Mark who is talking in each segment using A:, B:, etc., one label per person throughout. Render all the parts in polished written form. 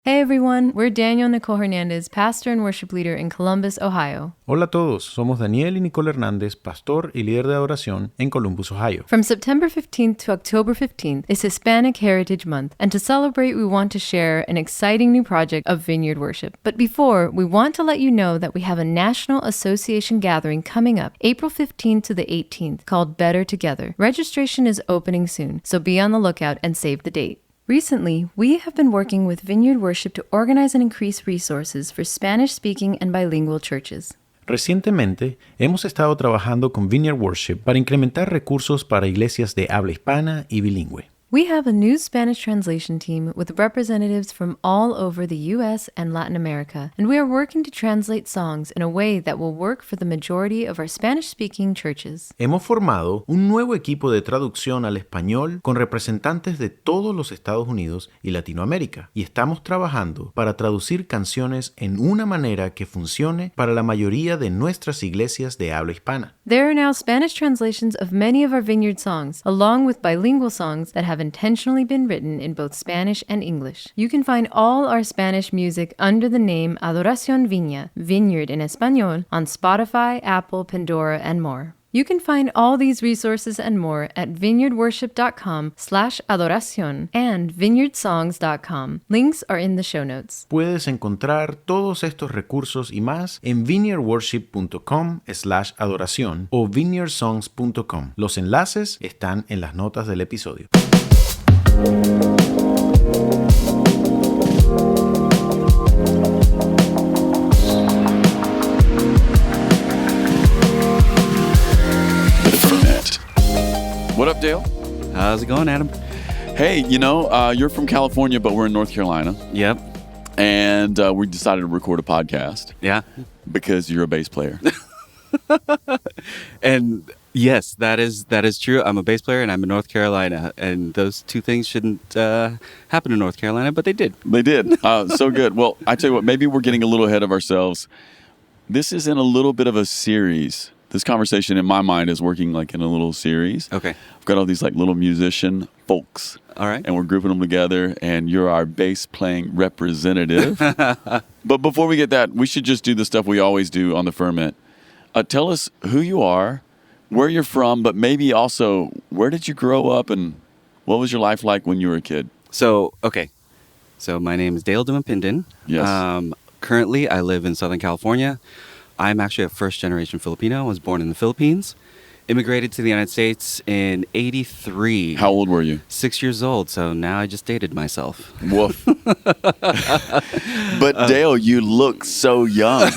A: Hey everyone, we're Daniel Nicole Hernandez, pastor and worship leader in Columbus, Ohio.
B: Hola a todos, somos Daniel y Nicole Hernández, pastor y líder de adoración en Columbus, Ohio.
A: From September 15th to October 15th is Hispanic Heritage Month, and to celebrate, we want to share an exciting new project of Vineyard Worship. But before, we want to let you know that we have a National Association gathering coming up April 15th to the 18th called Better Together. Registration is opening soon, so be on the lookout and save the date. Recently, we have been working with Vineyard Worship to organize and increase resources for Spanish-speaking and bilingual churches.
B: Recientemente, hemos estado trabajando con Vineyard Worship para incrementar recursos para iglesias de habla hispana y bilingüe.
A: We have a new Spanish translation team with representatives from all over the U.S. and Latin America, and we are working to translate songs in a way that will work for the majority of our Spanish-speaking churches.
B: Hemos formado un nuevo equipo de traducción al español con representantes de todos los Estados Unidos y Latinoamérica, y estamos trabajando para traducir canciones en una manera que funcione para la mayoría de nuestras iglesias de habla hispana.
A: There are now Spanish translations of many of our Vineyard songs, along with bilingual songs that have intentionally been written in both Spanish and English. You can find all our Spanish music under the name Adoración Viña, Vineyard in Español, on Spotify, Apple, Pandora, and more. You can find all these resources and more at vineyardworship.com/adoracion and vineyardsongs.com. Links are in the show notes.
B: Puedes encontrar todos estos recursos y más en vineyardworship.com/adoración o vineyardsongs.com. Los enlaces están en las notas del episodio.
C: What up, Dale?
D: How's it going, Adam?
C: Hey, you're from California, but we're in North Carolina.
D: Yep.
C: And we decided to record a podcast.
D: Yeah.
C: Because you're a bass player.
D: And yes, that is true. I'm a bass player and I'm in North Carolina. And those two things shouldn't happen in North Carolina, but they did.
C: They did. So good. Well, I tell you what, maybe we're getting a little ahead of ourselves. This is in a little bit of a series. This conversation in my mind is working like in a little series.
D: Okay.
C: I've got all these like little musician folks.
D: All right.
C: And we're grouping them together, and you're our bass playing representative. But before we get that, we should just do the stuff we always do on the Ferment. Tell us who you are, where you're from, but maybe also where did you grow up and what was your life like when you were a kid?
D: So my name is Dale Dimapindan.
C: Yes.
D: Currently, I live in Southern California. I'm actually a first-generation Filipino. I was born in the Philippines. Immigrated to the United States in 1983.
C: How old were you?
D: 6 years old, so now I just dated myself.
C: Woof. But Dale, you look so young.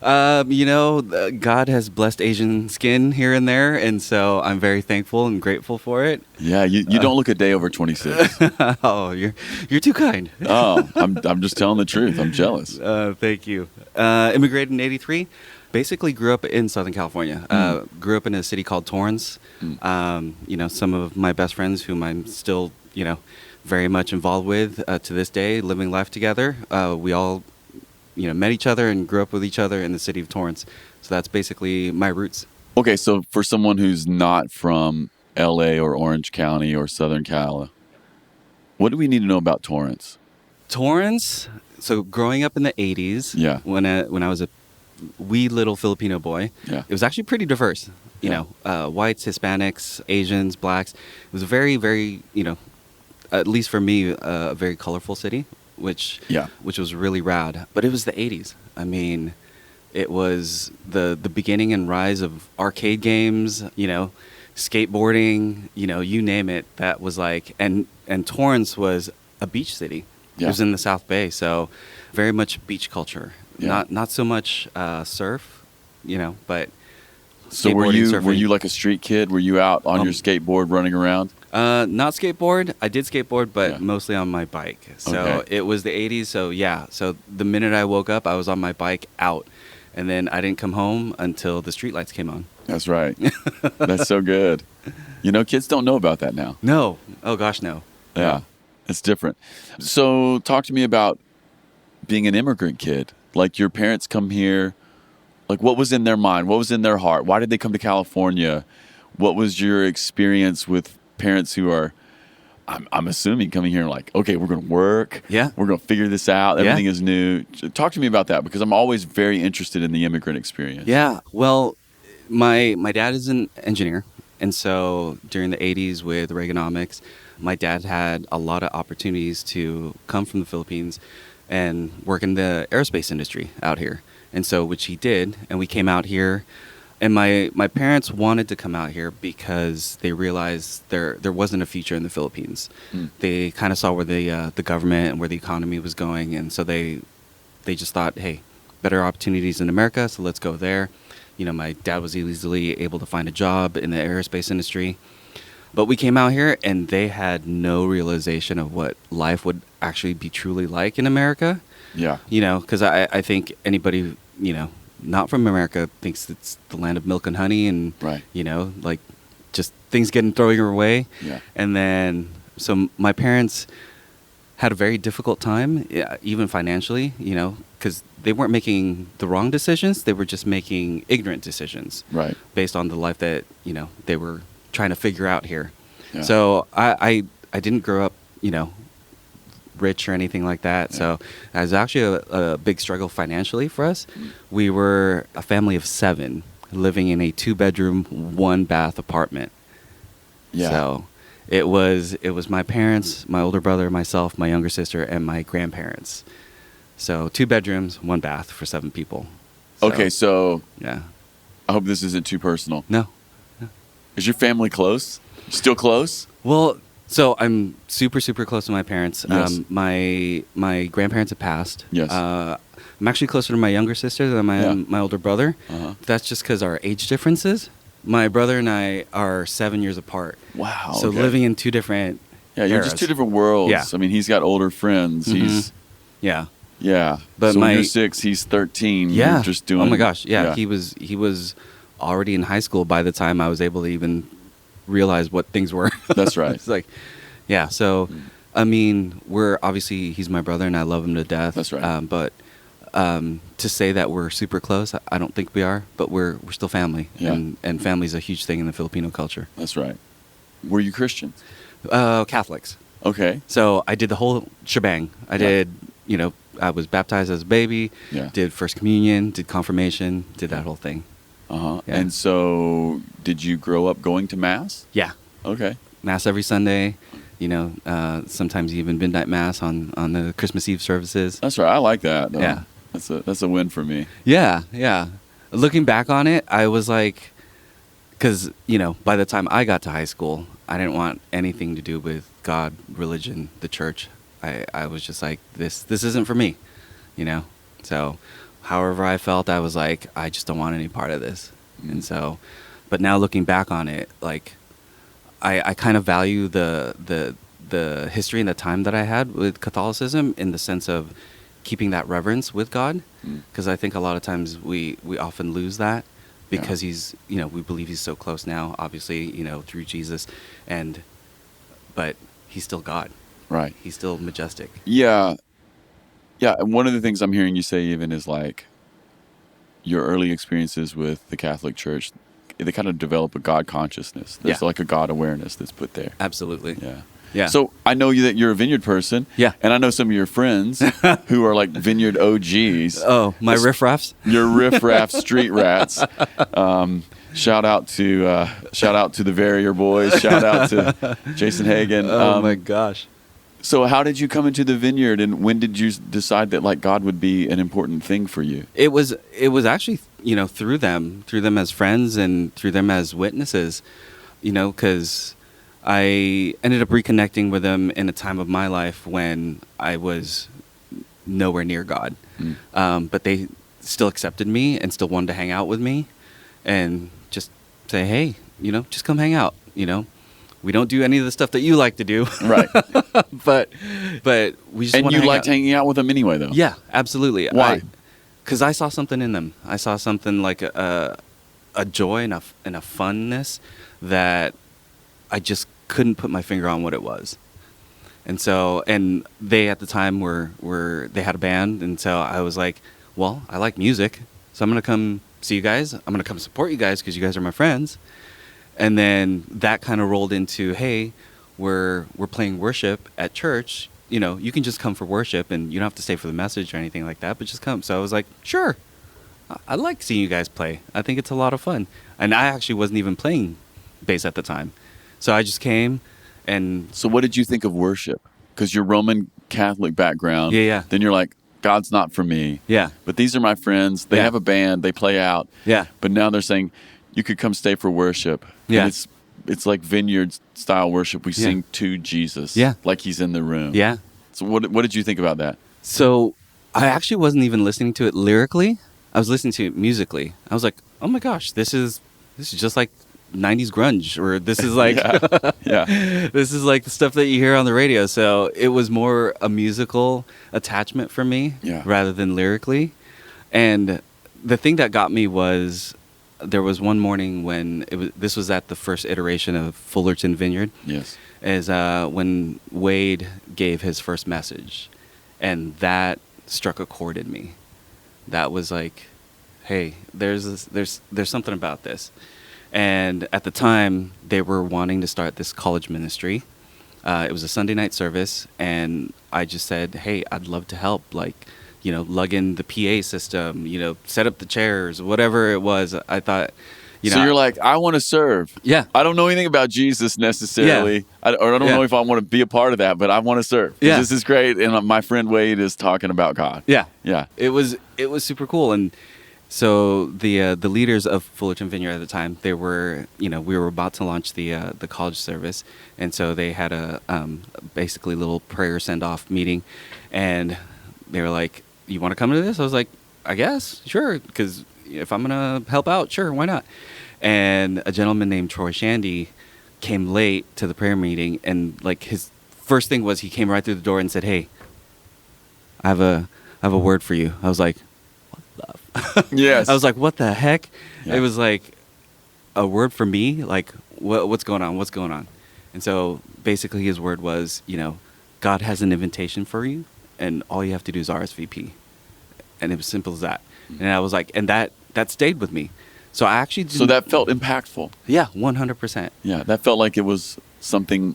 D: God has blessed Asian skin here and there, and so I'm very thankful and grateful for it.
C: Yeah, you don't look a day over 26.
D: Oh, you're too kind.
C: Oh, I'm just telling the truth. I'm jealous.
D: Thank you. Immigrated in 1983. Basically grew up in Southern California. Grew up in a city called Torrance. Some of my best friends whom I'm still, very much involved with to this day, living life together. We all, met each other and grew up with each other in the city of Torrance. So that's basically my roots.
C: Okay, so for someone who's not from LA or Orange County or Southern Cal, what do we need to know about Torrance?
D: Torrance, so growing up in the 80s,
C: yeah.
D: when I was a wee little Filipino boy,
C: yeah.
D: It was actually pretty diverse. Whites, Hispanics, Asians, blacks. It was a very, very, at least for me, a very colorful city, which was really rad. But it was the 80s. I mean, it was the beginning and rise of arcade games, skateboarding, you name it. That was like, and Torrance was a beach city.
C: Yeah.
D: It was in the South Bay, so very much beach culture.
C: Yeah.
D: Not so much surf, but
C: so were you like a street kid? Were you out on your skateboard running around?
D: Not skateboard. I did skateboard, but mostly on my bike. So It was the 80s. So yeah. So the minute I woke up, I was on my bike out, and then I didn't come home until the streetlights came on.
C: That's right. That's so good. Kids don't know about that now.
D: No. Oh gosh, no.
C: Yeah, it's different. So talk to me about being an immigrant kid. Like your parents come here, like what was in their mind? What was in their heart? Why did they come to California? What was your experience with parents who are I'm assuming coming here like, okay, we're going to work.
D: Yeah.
C: We're going to figure this out.
D: Yeah.
C: Everything is new. Talk to me about that because I'm always very interested in the immigrant experience.
D: Yeah. Well, my dad is an engineer. And so during the 80s with Reaganomics, my dad had a lot of opportunities to come from the Philippines and work in the aerospace industry out here. And so, which he did. And we came out here. And my parents wanted to come out here because they realized there wasn't a future in the Philippines. They kind of saw where the government and where the economy was going. And so they just thought, hey, better opportunities in America, so let's go there. You know, my dad was easily able to find a job in the aerospace industry. But we came out here and they had no realization of what life would actually be truly like in America.
C: Yeah.
D: You know, because I think anybody, you know, not from America thinks it's the land of milk and honey and,
C: Right.
D: you know, like just things getting thrown your way.
C: Yeah.
D: And then, so my parents had a very difficult time, even financially, you know, because they weren't making the wrong decisions. They were just making ignorant decisions.
C: Right.
D: Based on the life that, you know, they were trying to figure out here.
C: Yeah.
D: So I didn't grow up, you know, rich or anything like that.
C: Yeah.
D: So it was actually a big struggle financially for us. We were a family of 7 living in a 2-bedroom, 1-bath apartment.
C: Yeah.
D: So it was my parents, my older brother, myself, my younger sister, and my grandparents. So 2 bedrooms, 1 bath for 7 people.
C: Okay, so
D: yeah.
C: I hope this isn't too personal.
D: No.
C: Is your family close? Still close?
D: Well, so I'm super, super close to my parents.
C: Yes.
D: My grandparents have passed.
C: Yes.
D: I'm actually closer to my younger sister than my older brother.
C: Uh-huh.
D: That's just because our age differences. My brother and I are 7 years apart.
C: Wow.
D: So
C: okay.
D: living in 2 different
C: Yeah, you're
D: eras.
C: just 2 different worlds.
D: Yeah.
C: I mean, he's got older friends. He's
D: Yeah.
C: yeah.
D: But
C: so when
D: my-
C: you're 6, he's 13.
D: Yeah.
C: You're just doing.
D: Oh my gosh. Yeah. He was already in high school by the time I was able to even realize what things were.
C: That's right.
D: It's like, yeah. So, I mean, he's my brother and I love him to death.
C: That's right.
D: But to say that we're super close, I don't think we are, but we're still family.
C: Yeah.
D: And family's a huge thing in the Filipino culture.
C: That's right. Were you Christian?
D: Catholics.
C: Okay.
D: So I did the whole shebang. I did, you know, I was baptized as a baby,
C: Yeah.
D: did First Communion, did confirmation, did that whole thing.
C: Uh-huh.
D: Yeah.
C: And so did you grow up going to Mass?
D: Yeah.
C: Okay.
D: Mass every Sunday, you know, sometimes even midnight Mass on the Christmas Eve services.
C: That's right. I like that. though.
D: Yeah.
C: That's a win for me.
D: Yeah, yeah. Looking back on it, I was like, because, you know, by the time I got to high school, I didn't want anything to do with God, religion, the church. I was just like, this isn't for me, you know? So however I felt, I was like, I just don't want any part of this. And so, but now looking back on it, like, I kind of value the history and the time that I had with Catholicism in the sense of keeping that reverence with God. Because I think a lot of times we often lose that because he's, you know, we believe he's so close now, obviously, you know, through Jesus. But he's still God.
C: Right.
D: He's still majestic.
C: Yeah. Yeah. And one of the things I'm hearing you say even is like your early experiences with the Catholic Church, they kind of develop a God consciousness. There's like a God awareness that's put there.
D: Absolutely.
C: Yeah.
D: Yeah.
C: So I know that you're a vineyard person.
D: Yeah.
C: And I know some of your friends who are like vineyard OGs.
D: Oh, my riffraffs?
C: Your riffraff street rats. Shout out to the Verrier boys. Shout out to Jason Hagan.
D: Oh my gosh.
C: So how did you come into the vineyard, and when did you decide that like God would be an important thing for you?
D: It was actually, you know, through them as friends and through them as witnesses, you know, because I ended up reconnecting with them in a time of my life when I was nowhere near God. But they still accepted me and still wanted to hang out with me and just say, hey, you know, just come hang out, you know. We don't do any of the stuff that you like to do. Right. but we just
C: And
D: want to
C: you
D: hang
C: liked
D: out.
C: hanging out with them anyway, though?
D: Yeah, absolutely.
C: Why?
D: Because I saw something in them. I saw something like a joy and a funness that I just couldn't put my finger on what it was. And so, and they at the time they had a band, and so I was like, well, I like music, so I'm gonna come see you guys. I'm gonna come support you guys because you guys are my friends. And then that kind of rolled into, hey, we're playing worship at church. You know, you can just come for worship and you don't have to stay for the message or anything like that, but just come. So I was like, sure, I like seeing you guys play. I think it's a lot of fun. And I actually wasn't even playing bass at the time. So I just came and...
C: So what did you think of worship? Because your Roman Catholic background.
D: Yeah.
C: Then you're like, God's not for me.
D: Yeah.
C: But these are my friends. They have a band. They play out.
D: Yeah.
C: But now they're saying, you could come stay for worship.
D: Yeah.
C: And it's like vineyard style worship. We sing to Jesus.
D: Yeah.
C: Like he's in the room.
D: Yeah.
C: So what did you think about that?
D: So I actually wasn't even listening to it lyrically. I was listening to it musically. I was like, oh my gosh, this is just like 90s grunge, or this is like
C: Yeah.
D: this is like the stuff that you hear on the radio. So it was more a musical attachment for me rather than lyrically. And the thing that got me was there was one morning when this was at the first iteration of Fullerton Vineyard.
C: Yes.
D: Is when Wade gave his first message, and that struck a chord in me. That was like, hey, there's something about this. And at the time, they were wanting to start this college ministry. It was a Sunday night service, and I just said, hey, I'd love to help, like, you know, lug in the PA system, you know, set up the chairs, whatever it was. I thought, you know.
C: So you're like, I want to serve.
D: Yeah.
C: I don't know anything about Jesus necessarily.
D: Yeah.
C: I don't know if I want to be a part of that, but I want to serve.
D: Yeah.
C: This is great. And my friend Wade is talking about God.
D: Yeah.
C: Yeah.
D: It was super cool. And so the leaders of Fullerton Vineyard at the time, they were, you know, we were about to launch the college service. And so they had a basically little prayer send-off meeting. And they were like, you want to come to this? I was like, I guess, sure. Because if I'm going to help out, sure, why not? And a gentleman named Troy Shandy came late to the prayer meeting, and like his first thing was he came right through the door and said, hey, I have a word for you. I was like, what the
C: Yes.
D: I was like, what the heck?
C: Yeah.
D: It was like, a word for me? Like, what's going on? What's going on? And so basically his word was, you know, God has an invitation for you, and all you have to do is RSVP. And it was simple as that. And I was like, and that stayed with me. So I actually didn't,
C: So that felt impactful.
D: yeah, 100%.
C: Yeah. That felt like it was something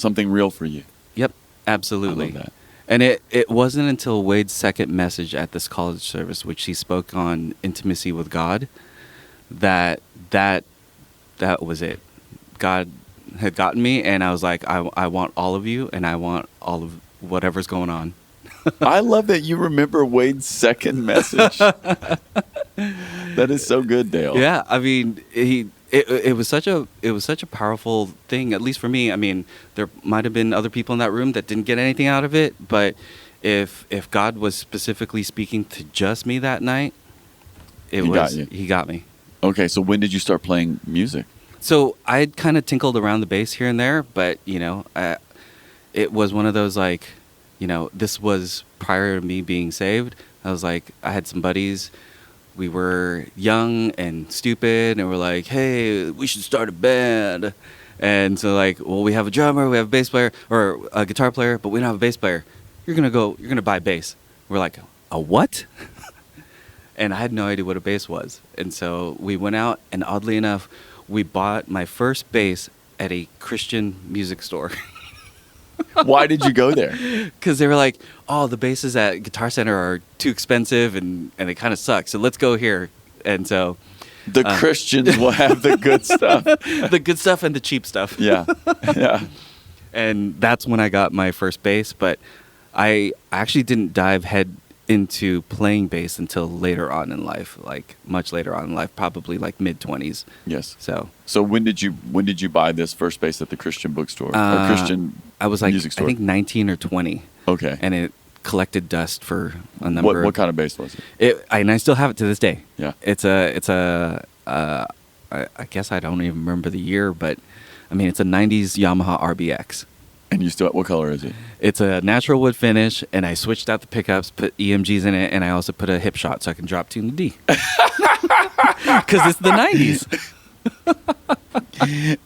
C: real for you.
D: Yep, absolutely.
C: I love that.
D: And it wasn't until Wade's second message at this college service, which he spoke on intimacy with God, that was it. God had gotten me, and I was like, I want all of you, and I want all of whatever's going on.
C: I love that you remember Wade's second message. That is so good, Dale.
D: Yeah, I mean, it was such a powerful thing, at least for me. I mean, there might have been other people in that room that didn't get anything out of it, but if God was specifically speaking to just me that night, he got me.
C: Okay, so when did you start playing music?
D: So I had kind of tinkled around the bass here and there, but you know, it was one of those like, you know, this was prior to me being saved. I was like, I had some buddies. We were young and stupid, and we're like, hey, we should start a band. And so like, well, we have a drummer, we have a bass player, or a guitar player, but we don't have a bass player. You're gonna buy bass. We're like, a what? And I had no idea what a bass was. And so we went out, and oddly enough, we bought my first bass at a Christian music store.
C: Why did you go there?
D: Because they were like, oh, the basses at Guitar Center are too expensive and they kind of suck. So let's go here. And so
C: The Christians will have the good stuff.
D: the good stuff and the cheap stuff.
C: Yeah. Yeah.
D: And that's when I got my first bass. But I actually didn't dive head into playing bass until later on in life, like much later on in life, probably like mid-20s.
C: Yes.
D: So
C: when did you buy this first bass at the Christian bookstore or Christian
D: I was like,
C: music store?
D: I think 19 or 20.
C: Okay.
D: And it collected dust for a number.
C: What kind of bass was it?
D: And I still have it to this day.
C: Yeah.
D: I guess I don't even remember the year, but I mean, it's a 90s Yamaha RBX.
C: And what color is it?
D: It's a natural wood finish, and I switched out the pickups, put EMGs in it, and I also put a hip shot so I can drop tune the D. Because it's the 90s.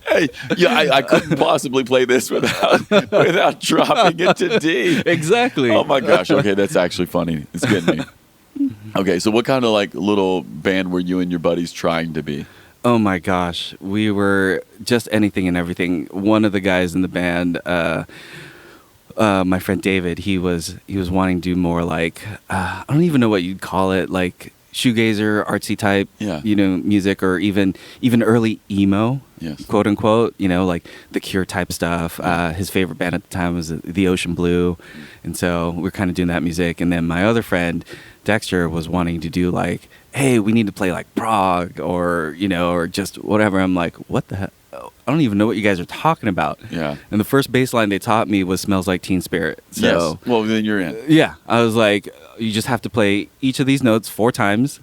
C: Hey, yeah, I couldn't possibly play this without dropping it to D.
D: Exactly.
C: Oh my gosh. Okay, that's actually funny. It's getting me. Okay, so what kind of like little band were you and your buddies trying to be?
D: Oh my gosh, we were just anything and everything. One of the guys in the band, my friend David, he was wanting to do more like I don't even know what you'd call it, like shoegazer, artsy type,
C: Yeah.
D: music, or even early emo,
C: Yes.
D: quote unquote, like the Cure type stuff. His favorite band at the time was the Ocean Blue, and so we're kind of doing that music. And then my other friend Dexter was wanting to do like, hey, we need to play like prog or or just whatever. I'm like, what the heck? I don't even know what you guys are talking about.
C: Yeah.
D: And the first bass line they taught me was "Smells Like Teen Spirit." So
C: Yes. Well, then you're in.
D: yeah, I was like, you just have to play each of these notes 4 times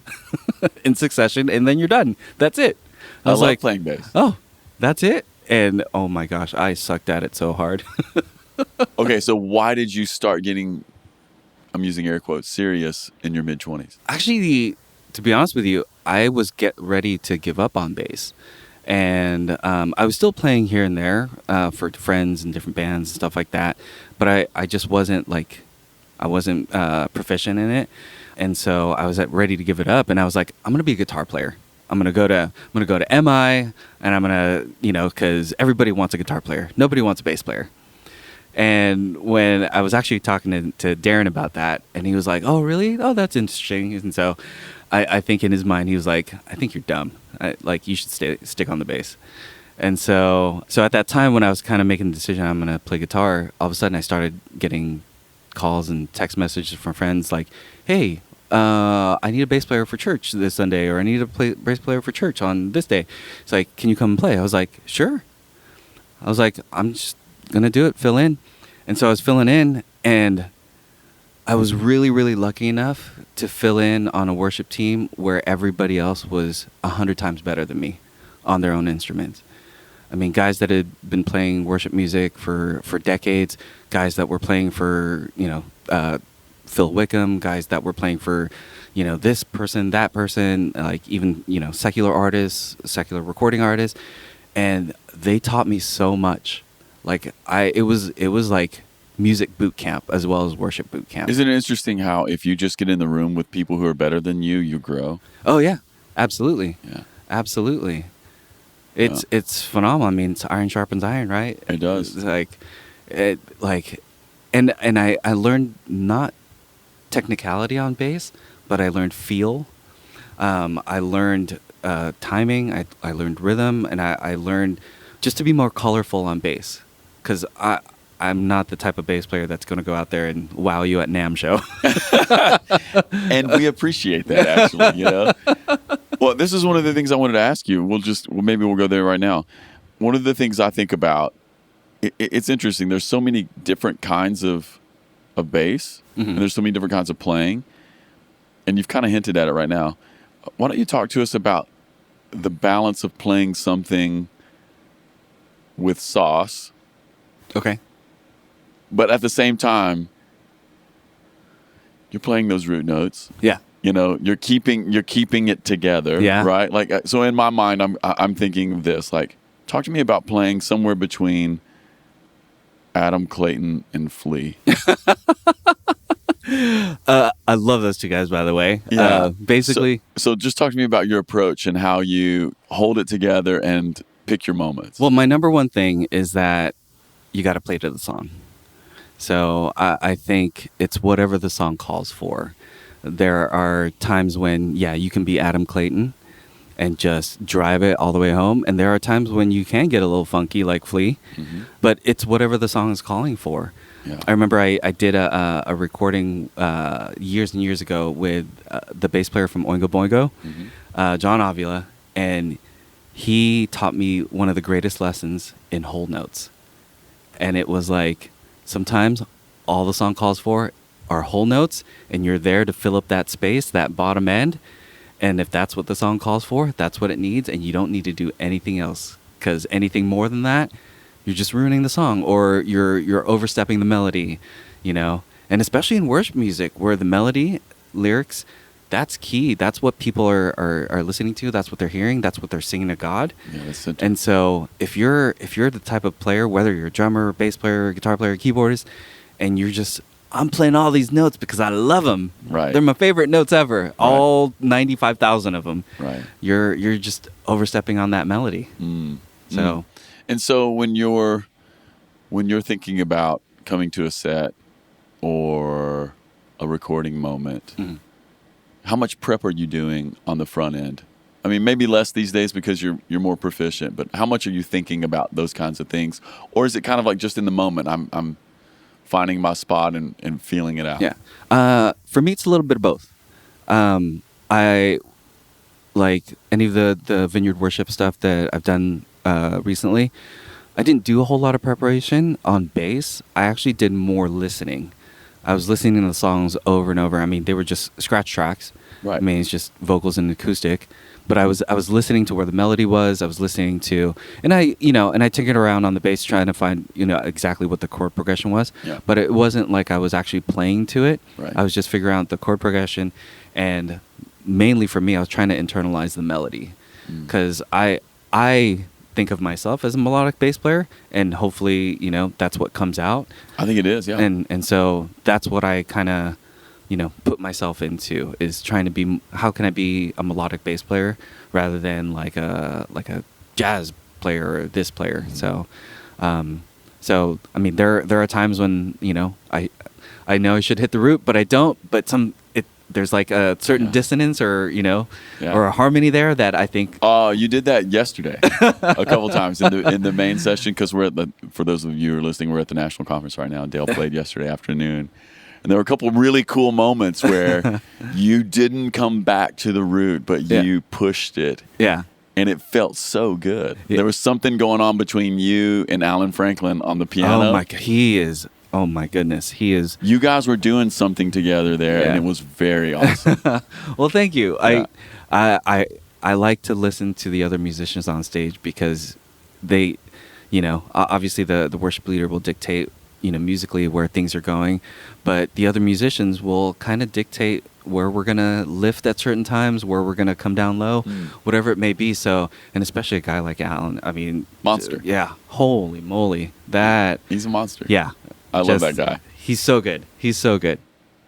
D: in succession, and then you're done. That's it.
C: I
D: was
C: love
D: like,
C: playing bass.
D: oh, that's it. And oh my gosh, I sucked at it so hard.
C: Okay, so why did you start getting, I'm using air quotes, serious in your mid-20s?
D: Actually, to be honest with you, I was ready to give up on bass. And I was still playing here and there for friends and different bands and stuff like that. But I just wasn't proficient in it. And so I was ready to give it up. And I was like, I'm going to be a guitar player. I'm going to go to MI, and I'm going to, because everybody wants a guitar player. Nobody wants a bass player. And when I was actually talking to Darren about that, and he was like, oh, really? Oh, that's interesting. And so I think in his mind, he was like, I think you're dumb. You should stick on the bass. And so at that time when I was kind of making the decision I'm going to play guitar, all of a sudden I started getting calls and text messages from friends like, hey, I need a bass player for church this Sunday, or I need a bass player for church on this day. It's like, can you come and play? I was like, sure. I was like, I'm just going to do it, fill in. And so I was filling in, and I was really, really lucky enough to fill in on a worship team where everybody else was 100 times better than me on their own instruments. I mean, guys that had been playing worship music for decades, guys that were playing for, Phil Wickham, guys that were playing for, this person, that person, like even, secular artists, secular recording artists. And they taught me so much. Like it was like music boot camp as well as worship boot camp.
C: Isn't it interesting how if you just get in the room with people who are better than you, you grow?
D: Oh yeah, absolutely.
C: Yeah.
D: Absolutely. It's phenomenal. I mean, it's iron sharpens iron, right?
C: It does.
D: It's and I learned not technicality on bass, but I learned feel. I learned timing. I learned rhythm, and I learned just to be more colorful on bass, because I'm not the type of bass player that's going to go out there and wow you at NAMM show.
C: And we appreciate that, actually, Well, this is one of the things I wanted to ask you. Maybe we'll go there right now. One of the things I think about, it's interesting. There's so many different kinds of bass, and there's so many different kinds of playing, and you've kind of hinted at it right now. Why don't you talk to us about the balance of playing something with sauce,
D: Okay.
C: but at the same time, you're playing those root notes.
D: Yeah.
C: You're keeping it together.
D: Yeah.
C: Right. Like, so in my mind, I'm thinking of this. Like, talk to me about playing somewhere between Adam Clayton and Flea.
D: I love those two guys, by the way.
C: Yeah.
D: Basically.
C: So just talk to me about your approach and how you hold it together and pick your moments.
D: Well, my number one thing is that you got to play to the song. So I think it's whatever the song calls for. There are times when, you can be Adam Clayton and just drive it all the way home. And there are times when you can get a little funky like Flea, but it's whatever the song is calling for.
C: Yeah.
D: I remember I did a recording years and years ago with the bass player from Oingo Boingo, John Avila, and he taught me one of the greatest lessons in whole notes. And it was like, sometimes all the song calls for are whole notes, and you're there to fill up that space, that bottom end. And if that's what the song calls for, that's what it needs, and you don't need to do anything else, because anything more than that, you're just ruining the song, or you're overstepping the melody, And especially in worship music, where the melody, lyrics, that's key. That's what people are listening to. That's what they're hearing. That's what they're singing to God.
C: Yeah, that's it.
D: And so if you're the type of player, whether you're a drummer, bass player, guitar player, keyboardist, and you're just I'm playing all these notes because I love them.
C: Right.
D: They're my favorite notes ever. All 95,000 of them.
C: Right.
D: You're just overstepping on that melody. So,
C: And so when you're thinking about coming to a set or a recording moment, how much prep are you doing on the front end? I mean, maybe less these days because you're more proficient, but how much are you thinking about those kinds of things? Or is it kind of like just in the moment, I'm finding my spot and feeling it out?
D: yeah. For me, it's a little bit of both. I like any of the Vineyard Worship stuff that I've done recently. I didn't do a whole lot of preparation on bass. I actually did more listening. I was listening to the songs over and over. I mean, they were just scratch tracks.
C: Right.
D: I mean, it's just vocals and acoustic. But I was listening to where the melody was. I was listening to, and I tinkered around on the bass trying to find, exactly what the chord progression was.
C: Yeah.
D: But it wasn't like I was actually playing to it.
C: Right.
D: I was just figuring out the chord progression, and mainly for me, I was trying to internalize the melody, because I think of myself as a melodic bass player, and hopefully, that's what comes out.
C: I think it is, yeah.
D: And so that's what I kind of, put myself into, is trying to be, how can I be a melodic bass player rather than like a jazz player or this player. So I mean, there are times when, I know I should hit the root, but I don't, but there's like a certain dissonance or, or a harmony there that I think.
C: Oh, you did that yesterday a couple times in the main session, because for those of you who are listening, we're at the national conference right now. Dale played yesterday afternoon. And there were a couple of really cool moments where you didn't come back to the root, but you pushed it.
D: Yeah.
C: And it felt so good.
D: Yeah.
C: There was something going on between you and Alan Franklin on the piano.
D: Oh my goodness, he is.
C: You guys were doing something together there, and it was very awesome.
D: Well, thank you.
C: Yeah.
D: I like to listen to the other musicians on stage, because they, obviously the worship leader will dictate, musically where things are going, but the other musicians will kind of dictate where we're going to lift at certain times, where we're going to come down low, whatever it may be. So, and especially a guy like Alan, I mean,
C: Monster.
D: Yeah. Holy moly.
C: He's a monster.
D: Yeah.
C: I love that guy.
D: He's so good. He's so good.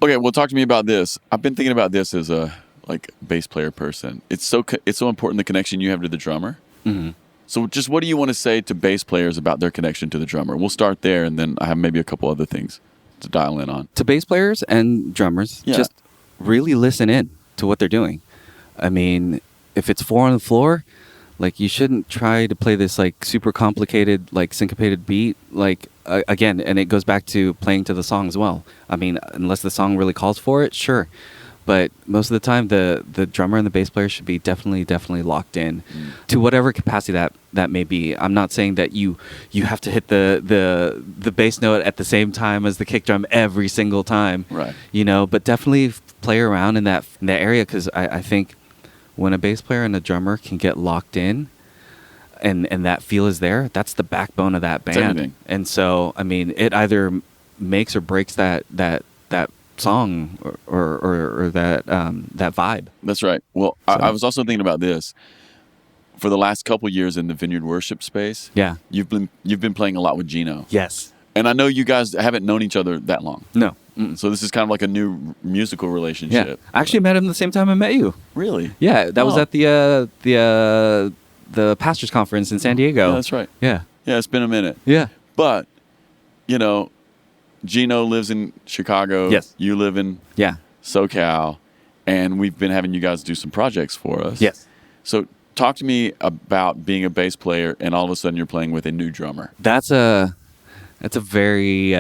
C: Okay, well, talk to me about this. I've been thinking about this as a bass player person. It's so important, the connection you have to the drummer.
D: Mm-hmm.
C: So just what do you want to say to bass players about their connection to the drummer? We'll start there, and then I have maybe a couple other things to dial in on.
D: To bass players and drummers, just really listen in to what they're doing. I mean, if it's 4 on the floor, like, you shouldn't try to play this like super complicated, like syncopated beat. Like, again, and it goes back to playing to the song as well. I mean, unless the song really calls for it, sure. But most of the time, the drummer and the bass player should be definitely locked in to whatever capacity that may be. I'm not saying that you have to hit the bass note at the same time as the kick drum every single time,
C: right?
D: But definitely play around in that area, because I think when a bass player and a drummer can get locked in, and that feel is there, that's the backbone of that band. And so, I mean, it either makes or breaks that song or that vibe.
C: That's right. Well, so, I was also thinking about this. For the last couple years in the Vineyard Worship space, you've been playing a lot with Gino.
D: Yes.
C: And I know you guys haven't known each other that long.
D: No.
C: So this is kind of like a new musical relationship.
D: Yeah. I actually met him the same time I met you.
C: Really?
D: Yeah, that was at the pastors conference in San Diego.
C: Yeah, that's right.
D: Yeah.
C: Yeah, it's been a minute.
D: Yeah.
C: But, Gino lives in Chicago.
D: Yes.
C: You live in SoCal. And we've been having you guys do some projects for us.
D: Yes.
C: So talk to me about being a bass player and all of a sudden you're playing with a new drummer.
D: That's a very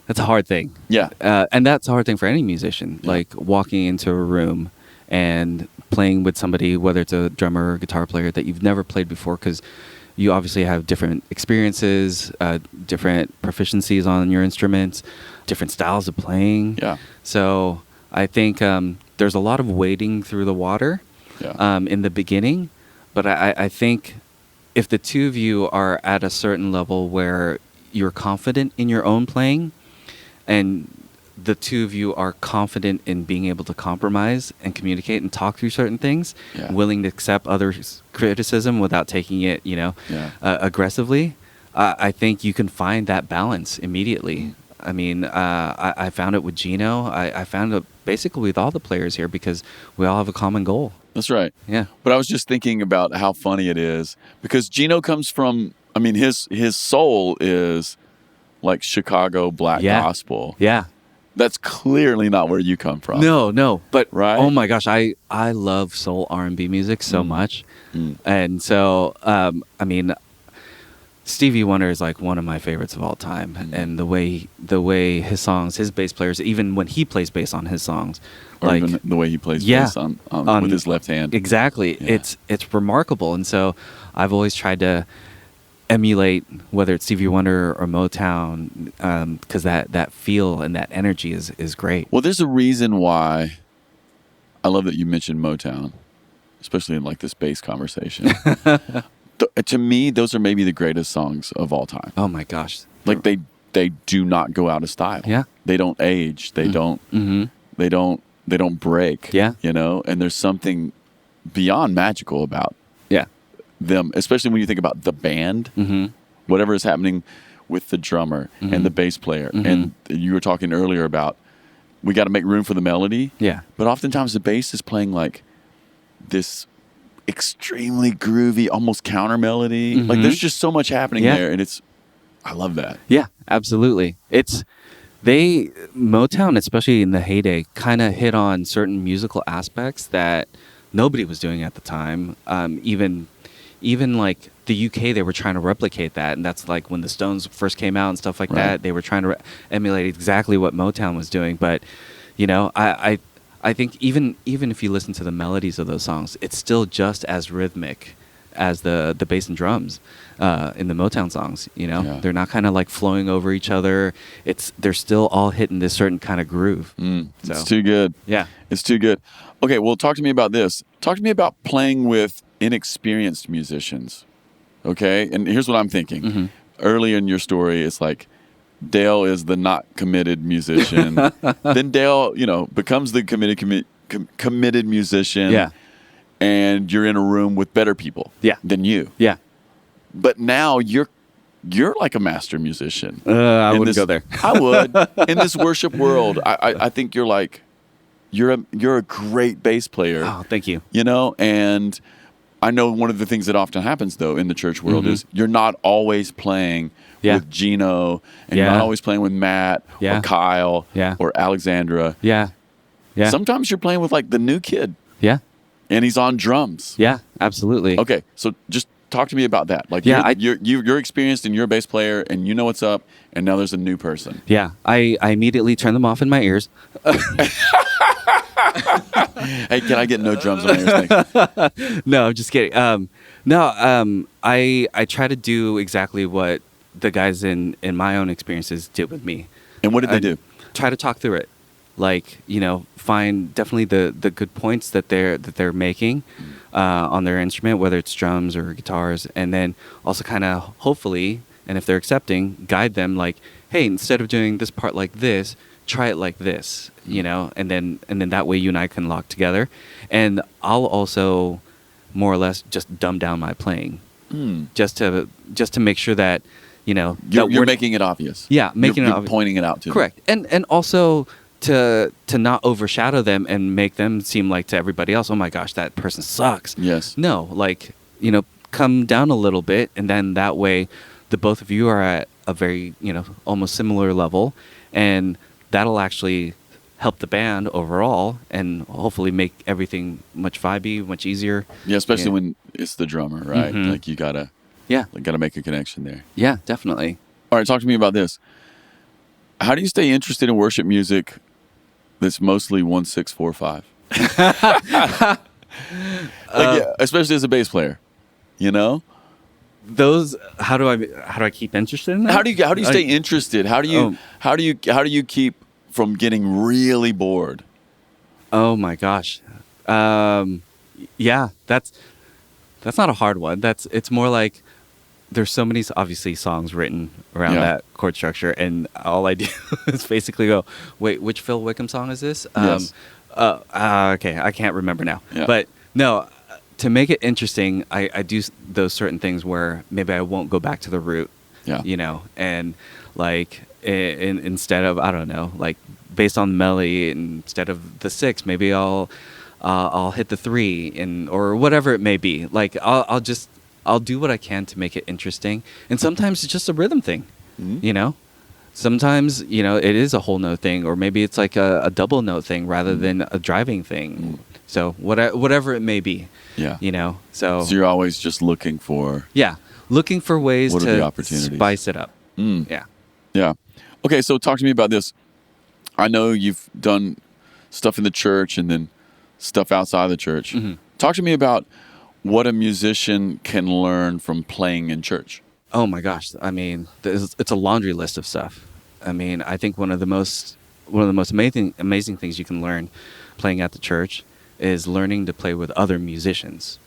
D: that's a hard thing.
C: Yeah.
D: And that's a hard thing for any musician. Yeah. Like walking into a room and playing with somebody, whether it's a drummer or guitar player that you've never played before, because you obviously have different experiences, different proficiencies on your instruments, different styles of playing.
C: Yeah.
D: So I think there's a lot of wading through the water in the beginning. But I think if the two of you are at a certain level where you're confident in your own playing, and the two of you are confident in being able to compromise and communicate and talk through certain things, willing to accept others' criticism without taking it, aggressively, I think you can find that balance immediately. I mean, I found it with Gino. I found it basically with all the players here because we all have a common goal.
C: That's right.
D: Yeah.
C: But I was just thinking about how funny it is because Gino comes from, I mean, his soul is like Chicago black gospel.
D: Yeah.
C: That's clearly not where you come from.
D: No. But,
C: Right?
D: oh my gosh, I love soul R&B music so much. And so, I mean, Stevie Wonder is like one of my favorites of all time. And the way his songs, his bass players, even when he plays bass on his songs,
C: Or
D: like
C: even the way he plays bass on with his left hand.
D: Exactly.
C: Yeah.
D: It's remarkable. And so I've always tried to emulate whether it's Stevie Wonder or Motown, because that feel and that energy is great.
C: Well, there's a reason why I love that you mentioned Motown, especially in like this bass conversation. To me, those are maybe the greatest songs of all time.
D: Oh my gosh.
C: Like they do not go out of style.
D: Yeah.
C: They don't age. They don't.
D: Mm-hmm.
C: They don't break.
D: Yeah.
C: You know, and there's something beyond magical about
D: Yeah.
C: them, especially when you think about the band, whatever is happening with the drummer and the bass player. And you were talking earlier about we got to make room for the melody.
D: Yeah.
C: But oftentimes the bass is playing like this extremely groovy, almost counter melody. Like there's just so much happening there, and I love that.
D: Yeah, absolutely. Motown, especially in the heyday, kind of hit on certain musical aspects that nobody was doing at the time. Even like the UK, they were trying to replicate that, and that's like when the Stones first came out and stuff like that. They were trying to emulate exactly what Motown was doing. But you know, I think even if you listen to the melodies of those songs, it's still just as rhythmic as the bass and drums in the Motown songs. You know, they're not kind of like flowing over each other. They're still all hitting this certain kind of groove.
C: It's too good.
D: Yeah,
C: it's too good. Okay, well, talk to me about this. Talk to me about playing with inexperienced musicians. Okay, and here's what I'm thinking. Early in your story, it's like Dale is the not committed musician. Then Dale, becomes the committed musician.
D: Yeah.
C: And you're in a room with better people than you.
D: Yeah.
C: But now you're like a master musician.
D: I wouldn't go there.
C: I would. In this worship world, I think you're a great bass player.
D: Oh, thank you.
C: And I know one of the things that often happens though in the church world is you're not always playing with Gino, and you're not always playing with Matt or Kyle or Alexandra.
D: Yeah. Yeah.
C: Sometimes you're playing with like the new kid.
D: Yeah.
C: And he's on drums.
D: Yeah, absolutely.
C: Okay, so just talk to me about that. Like, you're experienced and you're a bass player, and you know what's up, and now there's a new person.
D: Yeah, I immediately turn them off in my ears.
C: Hey, can I get no drums on my ears? Thanks.
D: No, I'm just kidding. I try to do exactly what the guys in my own experiences did with me.
C: And what did they do?
D: Try to talk through it. Like, find definitely the good points that they're making on their instrument, whether it's drums or guitars, and then also kind of hopefully, and if they're accepting, guide them like, hey, instead of doing this part like this, try it like this, and then that way you and I can lock together, and I'll also more or less just dumb down my playing, just to make sure that
C: you're making it obvious.
D: Yeah, making
C: you're pointing it out to
D: correct, and also. To not overshadow them and make them seem like to everybody else, oh my gosh, that person sucks.
C: Yes.
D: No, like, come down a little bit, and then that way the both of you are at a very, almost similar level, and that'll actually help the band overall and hopefully make everything much vibey, much easier.
C: Yeah, especially when it's the drummer, right? Like you gotta make a connection there.
D: Yeah, definitely.
C: All right, talk to me about this. How do you stay interested in worship music that's mostly 1-6-4-5? Especially as a bass player,
D: Those how do I keep interested in that?
C: How do you stay interested? How do you keep from getting really bored?
D: Oh my gosh. Yeah, that's not a hard one. It's more like there's so many obviously songs written around that chord structure, and all I do is basically go, wait, which Phil Wickham song is this?
C: Yes.
D: Okay, I can't remember now.
C: Yeah.
D: But no, to make it interesting, I do those certain things where maybe I won't go back to the root.
C: Yeah.
D: And like instead of, I don't know, like based on the melody, instead of the 6, maybe I'll hit the 3, and or whatever it may be. Like I'll do what I can to make it interesting. And sometimes it's just a rhythm thing, you know. Sometimes, you know, it is a whole note thing, or maybe it's like a double note thing rather than a driving thing. So whatever it may be,
C: Yeah.
D: you know. So
C: you're always just looking for
D: looking for ways
C: what are the
D: to
C: opportunities?
D: spice it up. Yeah.
C: Yeah. Okay, so talk to me about this. I know you've done stuff in the church and then stuff outside the church. Talk to me about what a musician can learn from playing in church.
D: Oh my gosh! I mean, it's a laundry list of stuff. I mean, I think one of the most amazing things you can learn playing at the church is learning to play with other musicians.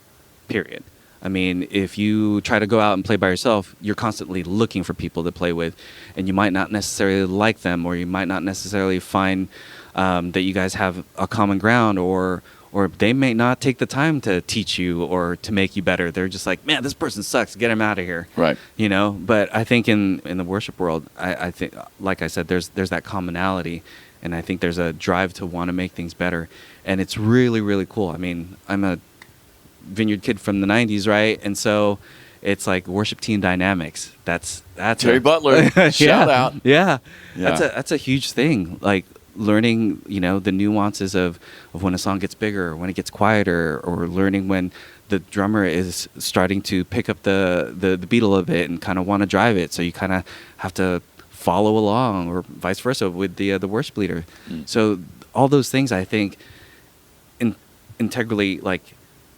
D: Period. I mean, if you try to go out and play by yourself, you're constantly looking for people to play with, and you might not necessarily like them, or you might not necessarily find that you guys have a common ground, or they may not take the time to teach you or to make you better. They're just like, man, this person sucks. Get him out of here.
C: Right.
D: You know, but I think in the worship world, I think, like I said, there's that commonality, and I think there's a drive to want to make things better. And it's really, really cool. I mean, I'm a Vineyard kid from the 90s, right? And so it's like worship team dynamics. That's
C: Terry Butler. Shout out.
D: Yeah.
C: Yeah.
D: That's a huge thing. Like, learning, you know, the nuances of when a song gets bigger, or when it gets quieter, or learning when the drummer is starting to pick up the beat a little bit and kind of want to drive it. So you kind of have to follow along, or vice versa with the worship leader. So all those things, I think, integrally, like,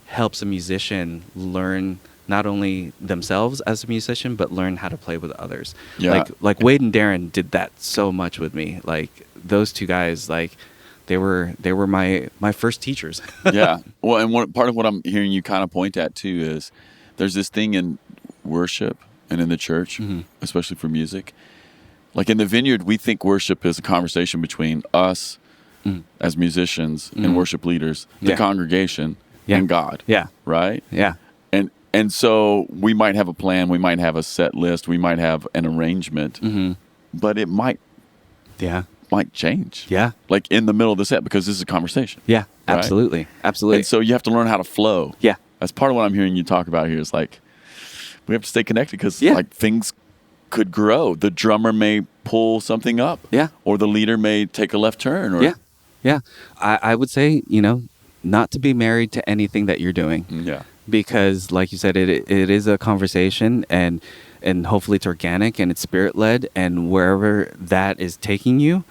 D: helps a musician learn not only themselves as a musician, but learn how to play with others.
C: Yeah.
D: Like Wade and Darren did that so much with me. Like, those two guys, like, they were my first teachers.
C: Yeah. Well, and part of what I'm hearing you kind of point at too is there's this thing in worship and in the church, especially for music. Like in the Vineyard, we think worship is a conversation between us as musicians and worship leaders, the congregation, and God.
D: Yeah.
C: Right?
D: Yeah.
C: And so we might have a plan, we might have a set list, we might have an arrangement, but it might change.
D: Yeah.
C: Like in the middle of the set, because this is a conversation.
D: Yeah.
C: Right?
D: Absolutely. Absolutely.
C: And so you have to learn how to flow.
D: Yeah.
C: That's part of what I'm hearing you talk about here is like, we have to stay connected because like things could grow. The drummer may pull something up.
D: Yeah.
C: Or the leader may take a left turn. Or,
D: Yeah. I would say, you know, not to be married to anything that you're doing.
C: Yeah.
D: Because, like you said, it is a conversation, and hopefully it's organic and it's spirit-led, and wherever that is taking you,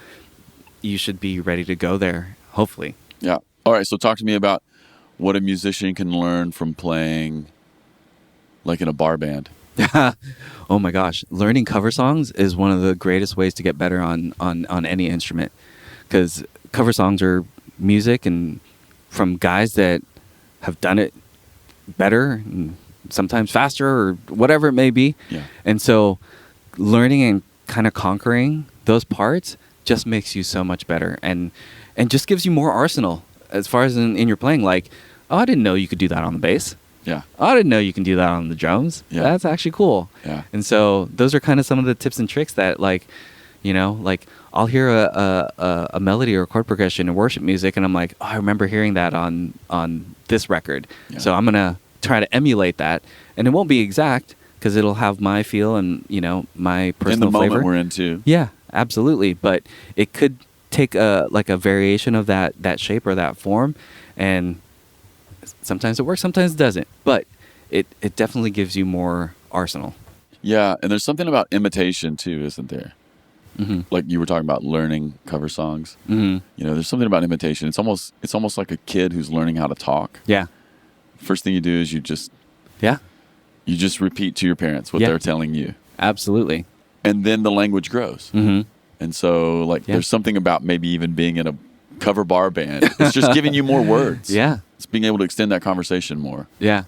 D: you should be ready to go there, hopefully.
C: Yeah. All right, so talk to me about what a musician can learn from playing like in a bar band.
D: Oh my gosh. Learning cover songs is one of the greatest ways to get better on any instrument, because cover songs are music and from guys that have done it better and sometimes faster or whatever it may be.
C: Yeah.
D: And so learning and kind of conquering those parts just makes you so much better, and just gives you more arsenal as far as in your playing. Like, oh, I didn't know you could do that on the bass.
C: Yeah.
D: Oh, I didn't know you can do that on the drums.
C: Yeah.
D: That's actually cool.
C: Yeah.
D: And so those are kind of some of the tips and tricks that, like, you know, like I'll hear a melody or a chord progression in worship music, and I'm like, oh, I remember hearing that on this record.
C: Yeah.
D: So I'm going to try to emulate that. And it won't be exact because it'll have my feel and, you know, my personal
C: in the
D: flavor.
C: moment we're in too.
D: Yeah, absolutely. But it could take a variation of that shape or that form. And sometimes it works, sometimes it doesn't. But it definitely gives you more arsenal.
C: Yeah. And there's something about imitation too, isn't there?
D: Mm-hmm.
C: Like you were talking about learning cover songs.
D: Mm-hmm.
C: You know, there's something about imitation. It's almost like a kid who's learning how to talk.
D: Yeah.
C: First thing you do is you just repeat to your parents what they're telling you.
D: Absolutely.
C: And then the language grows.
D: Mm-hmm.
C: And so there's something about maybe even being in a cover bar band. It's just giving you more words.
D: Yeah.
C: It's being able to extend that conversation more.
D: Yeah.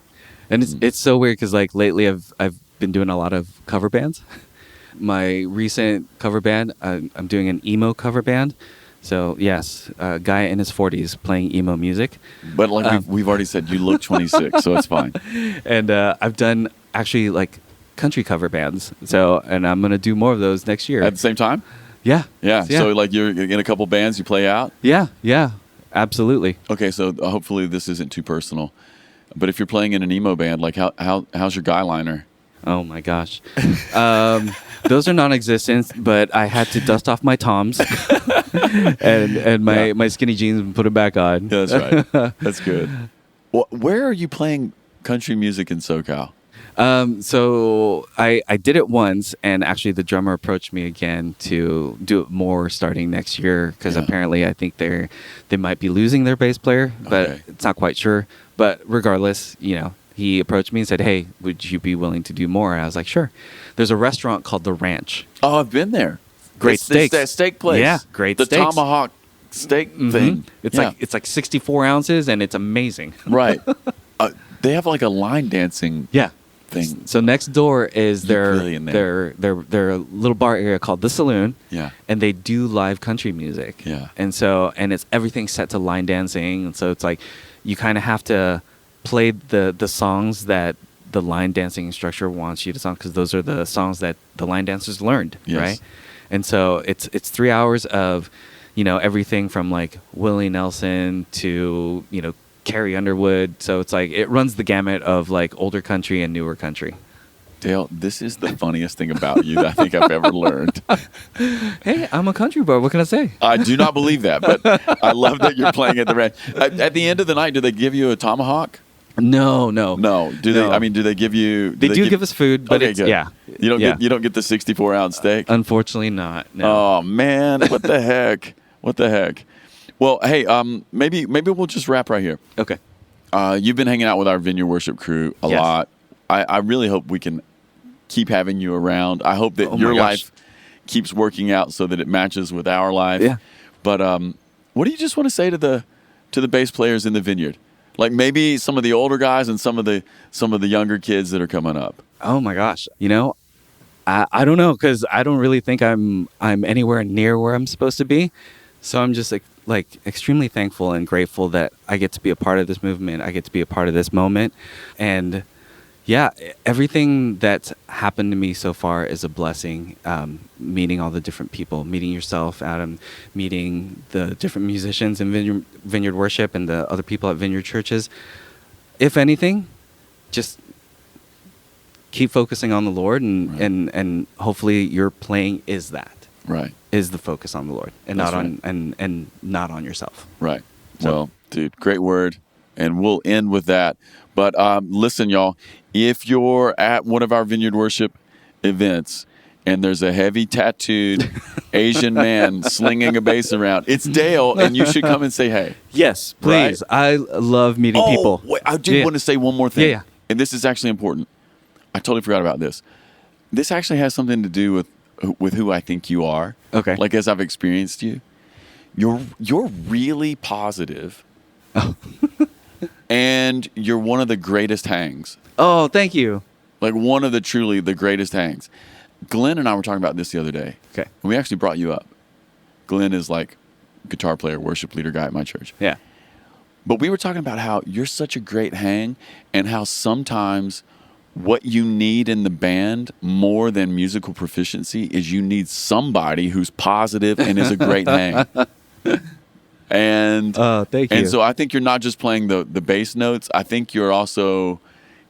D: And it's so weird because like lately I've been doing a lot of cover bands. My recent cover band, I'm doing an emo cover band. So yes, a guy in his 40s playing emo music.
C: But like we've already said, you look 26, so it's fine.
D: And I've done actually like country cover bands. So, and I'm going to do more of those next year.
C: At the same time?
D: Yeah.
C: Yeah. So like you're in a couple bands, you play out?
D: Yeah. Absolutely.
C: Okay, so hopefully this isn't too personal. But if you're playing in an emo band, like how's your guy liner?
D: Oh my gosh. Those are non-existent, but I had to dust off my Toms and my skinny jeans and put them back on.
C: Yeah, that's right. That's good. Well, where are you playing country music in SoCal?
D: So I did it once, and actually the drummer approached me again to do it more starting next year because apparently I think they might be losing their bass player, but it's not quite sure. But regardless, he approached me and said, "Hey, would you be willing to do more?" And I was like, "Sure." There's a restaurant called The Ranch.
C: Oh, I've been there.
D: Great steaks.
C: It's that steak place.
D: Yeah, great
C: the
D: steaks.
C: tomahawk steak thing.
D: It's like 64 ounces, and it's amazing.
C: Right. They have like a line dancing thing.
D: So next door is their
C: Pavilion there.
D: their little bar area called The Saloon.
C: Yeah.
D: And they do live country music.
C: Yeah.
D: And it's everything set to line dancing. And so it's like you kind of have to play the songs that the line dancing instructor wants you to sing, because those are the songs that the line dancers learned, right? And so it's 3 hours of, everything from like Willie Nelson to, Carrie Underwood. So it's like it runs the gamut of like older country and newer country.
C: Dale, this is the funniest thing about you that I think I've ever learned.
D: Hey, I'm a country boy. What can I say?
C: I do not believe that, but I love that you're playing at the ranch. At the end of the night, do they give you a tomahawk?
D: No.
C: Do they? I mean, do they give you?
D: They do give us food, but
C: okay, good. You don't get the 64-ounce steak.
D: Unfortunately, not. No.
C: Oh man, what the heck? What the heck? Well, hey, maybe we'll just wrap right here.
D: Okay.
C: You've been hanging out with our Vineyard Worship crew a lot. I really hope we can keep having you around. I hope that your life keeps working out so that it matches with our life.
D: Yeah.
C: But what do you just want to say to the bass players in the Vineyard? Like maybe some of the older guys and some of the younger kids that are coming up.
D: Oh my gosh. I don't know, because I don't really think I'm anywhere near where I'm supposed to be. So I'm just like extremely thankful and grateful that I get to be a part of this movement. I get to be a part of this moment. And yeah, everything that's happened to me so far is a blessing. Meeting all the different people, meeting yourself, Adam, meeting the different musicians in Vineyard Worship and the other people at Vineyard Churches. If anything, just keep focusing on the Lord, and hopefully your playing is that.
C: Right.
D: Is the focus on the Lord and
C: That's
D: not
C: right.
D: on and not on yourself.
C: Right.
D: So.
C: Well, dude, great word. And we'll end with that. But listen, y'all, if you're at one of our Vineyard Worship events and there's a heavy tattooed Asian man slinging a bass around, it's Dale, and you should come and say hey.
D: Yes, please. Right? I love meeting people.
C: Wait, I did want to say one more thing.
D: Yeah.
C: And this is actually important. I totally forgot about this. This actually has something to do with who I think you are.
D: Okay.
C: Like as I've experienced you. You're really positive.
D: Oh.
C: And you're one of the greatest hangs.
D: Oh, thank you.
C: Like one of truly the greatest hangs. Glenn and I were talking about this the other day.
D: Okay.
C: And we actually brought you up. Glenn is like guitar player, worship leader guy at my church.
D: Yeah.
C: But we were talking about how you're such a great hang and how sometimes what you need in the band more than musical proficiency is you need somebody who's positive and is a great hang. And
D: thank you.
C: And so I think you're not just playing the bass notes. I think you're also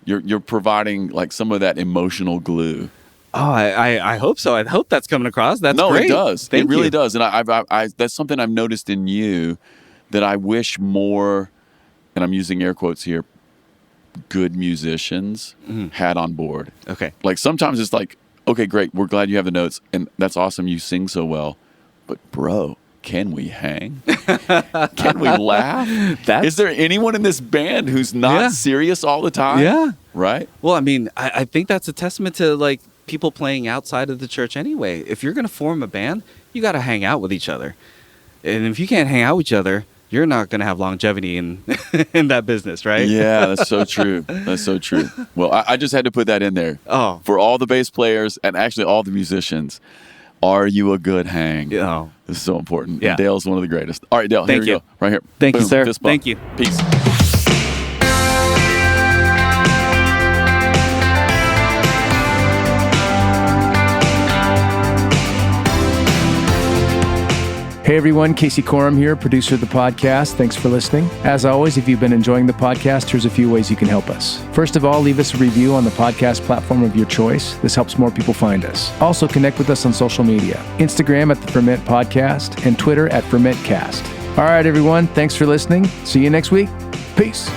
C: you're providing like some of that emotional glue.
D: Oh, I hope so. I hope that's coming across. That's
C: no,
D: great.
C: It does.
D: Thank
C: it really
D: you.
C: does. And I that's something I've noticed in you that I wish more, and I'm using air quotes here, good musicians had on board.
D: Okay.
C: Like sometimes it's like, okay, great, we're glad you have the notes, and that's awesome, you sing so well, but bro, can we hang? Can we laugh? Is there anyone in this band who's not serious all the time?
D: Yeah.
C: Right?
D: Well, I mean, I think that's a testament to like people playing outside of the church anyway. If you're going to form a band, you got to hang out with each other. And if you can't hang out with each other, you're not going to have longevity in in that business, right?
C: Yeah, that's so true. That's so true. Well, I just had to put that in there.
D: Oh.
C: For all the bass players and actually all the musicians, are you a good hang?
D: Yeah.
C: This is so important.
D: Yeah.
C: And Dale's one of the greatest. All right, Dale,
D: Thank
C: here
D: you.
C: we go. Right here.
D: Thank you,
C: Boom,
D: sir.
C: fist bump.
D: Thank you.
C: Peace.
E: Hey everyone, Casey Corum here, producer of the podcast. Thanks for listening. As always, if you've been enjoying the podcast, here's a few ways you can help us. First of all, leave us a review on the podcast platform of your choice. This helps more people find us. Also, connect with us on social media. Instagram at the Ferment Podcast and Twitter at FermentCast. All right, everyone, thanks for listening. See you next week. Peace.